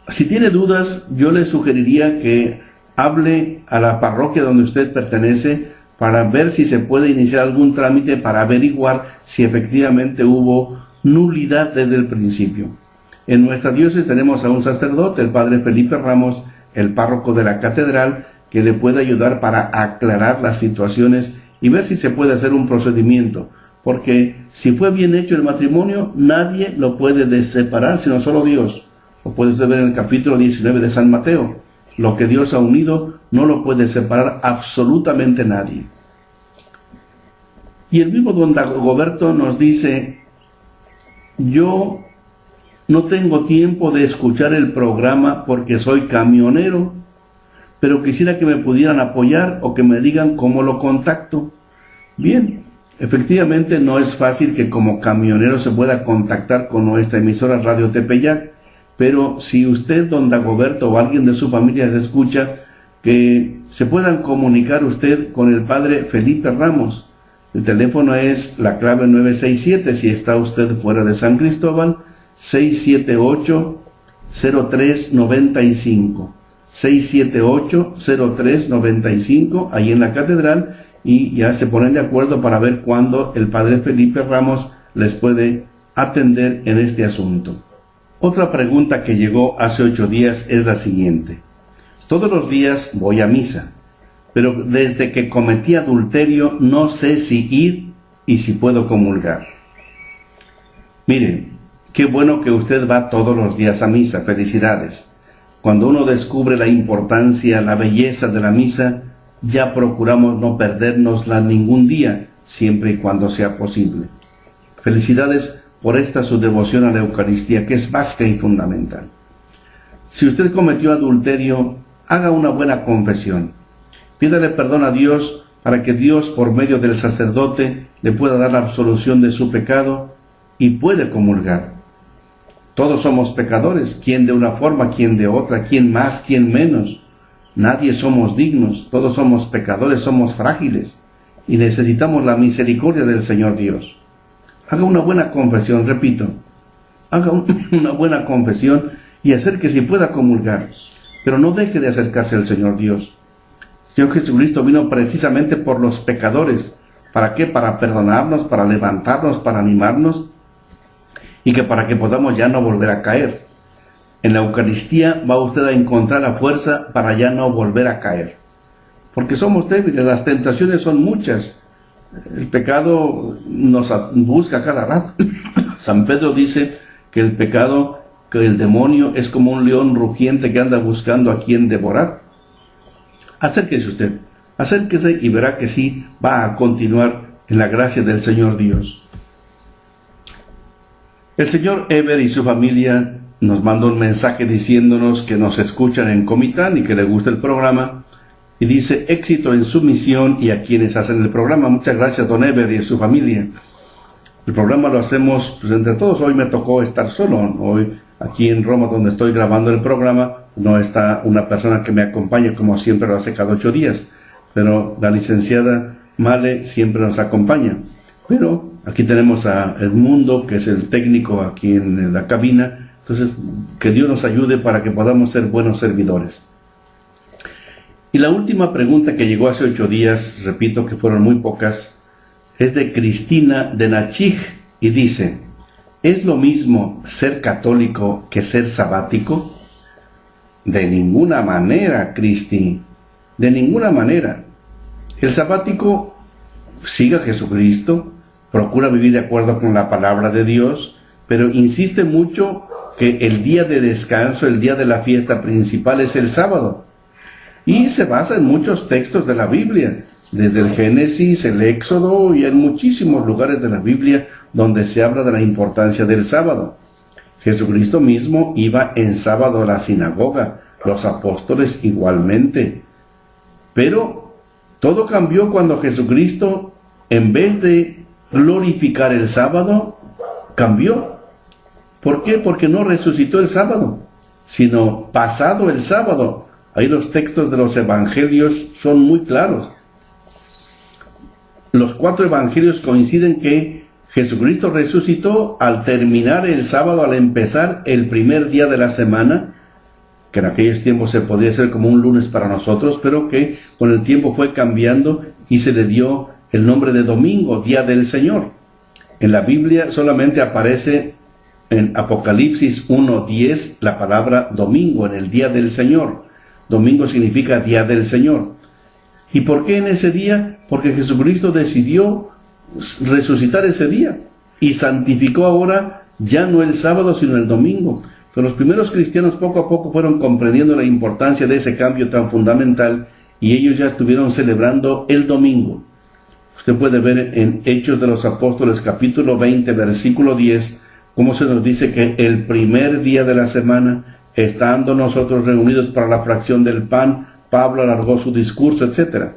Si tiene dudas, yo le sugeriría que hable a la parroquia donde usted pertenece para ver si se puede iniciar algún trámite para averiguar si efectivamente hubo nulidad desde el principio. En nuestra diócesis tenemos a un sacerdote, el padre Felipe Ramos, el párroco de la catedral, que le puede ayudar para aclarar las situaciones y ver si se puede hacer un procedimiento, porque si fue bien hecho el matrimonio, nadie lo puede separar, sino solo Dios. Lo puede usted ver en el capítulo 19 de San Mateo. Lo que Dios ha unido no lo puede separar absolutamente nadie. Y el mismo don Dagoberto nos dice: yo no tengo tiempo de escuchar el programa porque soy camionero, pero quisiera que me pudieran apoyar o que me digan cómo lo contacto. Bien, efectivamente no es fácil que como camionero se pueda contactar con nuestra emisora Radio Tepeyac, pero si usted, don Dagoberto, o alguien de su familia se escucha, que se puedan comunicar usted con el padre Felipe Ramos. El teléfono es la clave 967, si está usted fuera de San Cristóbal, 678-0395, 678-0395, ahí en la catedral, y ya se ponen de acuerdo para ver cuándo el padre Felipe Ramos les puede atender en este asunto. Otra pregunta que llegó hace 8 días es la siguiente: todos los días voy a misa, pero desde que cometí adulterio no sé si ir y si puedo comulgar. Miren, qué bueno que usted va todos los días a misa, felicidades. Cuando uno descubre la importancia, la belleza de la misa, ya procuramos no perdérnosla ningún día, siempre y cuando sea posible. Felicidades por esta su devoción a la Eucaristía, que es básica y fundamental. Si usted cometió adulterio, haga una buena confesión. Pídale perdón a Dios para que Dios, por medio del sacerdote, le pueda dar la absolución de su pecado y puede comulgar. Todos somos pecadores, quien de una forma, quien de otra, quien más, quien menos. Nadie somos dignos, todos somos pecadores, somos frágiles y necesitamos la misericordia del Señor Dios. Haga una buena confesión, repito, haga una buena confesión y acérquese y pueda comulgar, pero no deje de acercarse al Señor Dios. El Señor Jesucristo vino precisamente por los pecadores. ¿Para qué? Para perdonarnos, para levantarnos, para animarnos y que para que podamos ya no volver a caer. En la Eucaristía va usted a encontrar la fuerza para ya no volver a caer, porque somos débiles, las tentaciones son muchas. El pecado nos busca cada rato. San Pedro dice que el pecado, que el demonio es como un león rugiente que anda buscando a quien devorar. Acérquese usted, acérquese y verá que sí va a continuar en la gracia del Señor Dios. El señor Eber y su familia nos mandó un mensaje diciéndonos que nos escuchan en Comitán y que le gusta el programa. Y dice: éxito en su misión y a quienes hacen el programa. Muchas gracias, don Eber y su familia. El programa lo hacemos pues entre todos. Hoy me tocó estar solo. Hoy aquí en Roma, donde estoy grabando el programa, no está una persona que me acompañe como siempre lo hace cada 8 días. Pero la licenciada Male siempre nos acompaña. Pero aquí tenemos a Edmundo, que es el técnico aquí en la cabina. Entonces, que Dios nos ayude para que podamos ser buenos servidores. Y la última pregunta que llegó hace 8 días, repito que fueron muy pocas, es de Cristina de Nachig y dice: ¿es lo mismo ser católico que ser sabático? De ninguna manera, Cristi, de ninguna manera. El sabático sigue a Jesucristo, procura vivir de acuerdo con la palabra de Dios, pero insiste mucho que el día de descanso, el día de la fiesta principal es el sábado. Y se basa en muchos textos de la Biblia, desde el Génesis, el Éxodo y en muchísimos lugares de la Biblia donde se habla de la importancia del sábado. Jesucristo mismo iba en sábado a la sinagoga, los apóstoles igualmente. Pero todo cambió cuando Jesucristo, en vez de glorificar el sábado, cambió. ¿Por qué? Porque no resucitó el sábado, sino pasado el sábado. Ahí los textos de los evangelios son muy claros. Los 4 evangelios coinciden que Jesucristo resucitó al terminar el sábado, al empezar el primer día de la semana, que en aquellos tiempos se podría ser como un lunes para nosotros, pero que con el tiempo fue cambiando y se le dio el nombre de domingo, día del Señor. En la Biblia solamente aparece en Apocalipsis 1:10 la palabra domingo, en el día del Señor. Domingo significa día del Señor. ¿Y por qué en ese día? Porque Jesucristo decidió resucitar ese día y santificó ahora ya no el sábado sino el domingo. Pero los primeros cristianos poco a poco fueron comprendiendo la importancia de ese cambio tan fundamental y ellos ya estuvieron celebrando el domingo. Usted puede ver en Hechos de los Apóstoles capítulo 20 versículo 10 cómo se nos dice que el primer día de la semana, estando nosotros reunidos para la fracción del pan, Pablo alargó su discurso, etc.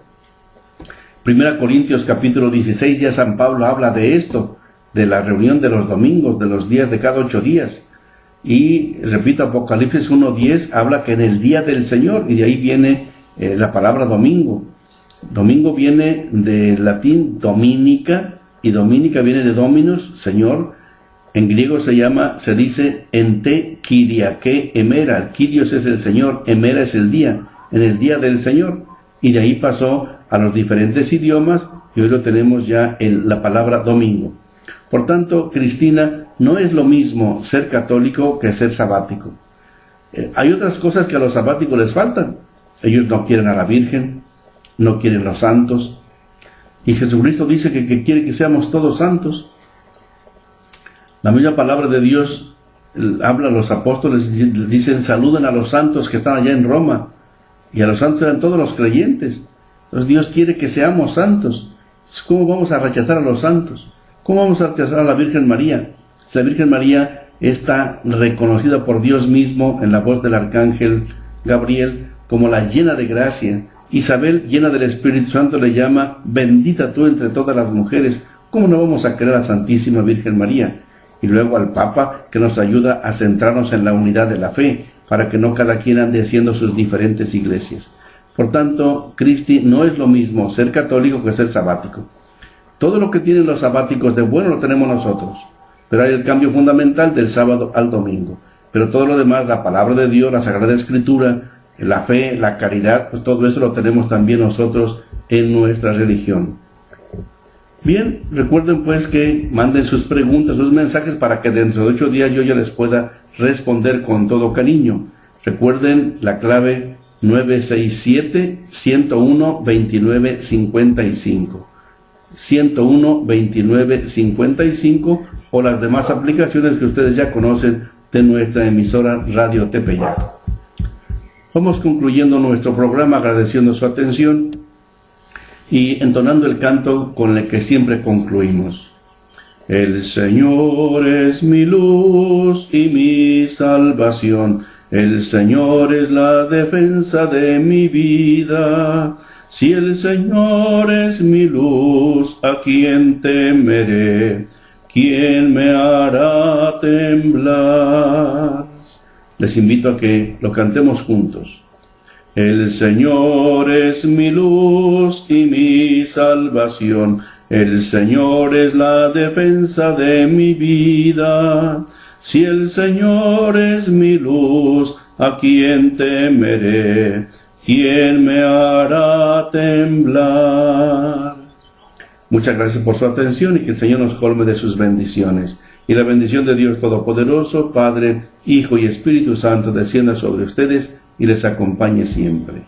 1 Corintios capítulo 16, ya San Pablo habla de esto, de la reunión de los domingos, de los días de cada 8 días. Y repito, Apocalipsis 1:10 habla que en el día del Señor, y de ahí viene la palabra domingo. Domingo viene del latín dominica, y dominica viene de dominus, Señor. En griego se dice ente kyriake emera. Kyrios es el Señor, emera es el día, en el día del Señor. Y de ahí pasó a los diferentes idiomas y hoy lo tenemos ya en la palabra domingo. Por tanto, Cristina, no es lo mismo ser católico que ser sabático. Hay otras cosas que a los sabáticos les faltan. Ellos no quieren a la Virgen, no quieren los santos. Y Jesucristo dice que quiere que seamos todos santos. La misma palabra de Dios habla a los apóstoles, dicen saluden a los santos que están allá en Roma. Y a los santos eran todos los creyentes. Entonces Dios quiere que seamos santos. ¿Cómo vamos a rechazar a los santos? ¿Cómo vamos a rechazar a la Virgen María? La Virgen María está reconocida por Dios mismo en la voz del arcángel Gabriel como la llena de gracia. Isabel, llena del Espíritu Santo, le llama bendita tú entre todas las mujeres. ¿Cómo no vamos a querer a la Santísima Virgen María? Y luego al Papa, que nos ayuda a centrarnos en la unidad de la fe, para que no cada quien ande haciendo sus diferentes iglesias. Por tanto, Cristi, no es lo mismo ser católico que ser sabático. Todo lo que tienen los sabáticos de bueno lo tenemos nosotros, pero hay el cambio fundamental del sábado al domingo. Pero todo lo demás, la palabra de Dios, la Sagrada Escritura, la fe, la caridad, pues todo eso lo tenemos también nosotros en nuestra religión. Bien, recuerden pues que manden sus preguntas, sus mensajes para que dentro de 8 días yo ya les pueda responder con todo cariño. Recuerden la clave 967-101-2955. 101-2955 o las demás aplicaciones que ustedes ya conocen de nuestra emisora Radio Tepeyac. Vamos concluyendo nuestro programa agradeciendo su atención y entonando el canto con el que siempre concluimos. El Señor es mi luz y mi salvación, el Señor es la defensa de mi vida. Si el Señor es mi luz, ¿a quién temeré? ¿Quién me hará temblar? Les invito a que lo cantemos juntos. El Señor es mi luz y mi salvación, el Señor es la defensa de mi vida. Si el Señor es mi luz, ¿a quién temeré? ¿quién me hará temblar? Muchas gracias por su atención y que el Señor nos colme de sus bendiciones. Y la bendición de Dios Todopoderoso, Padre, Hijo y Espíritu Santo, descienda sobre ustedes y les acompañe siempre.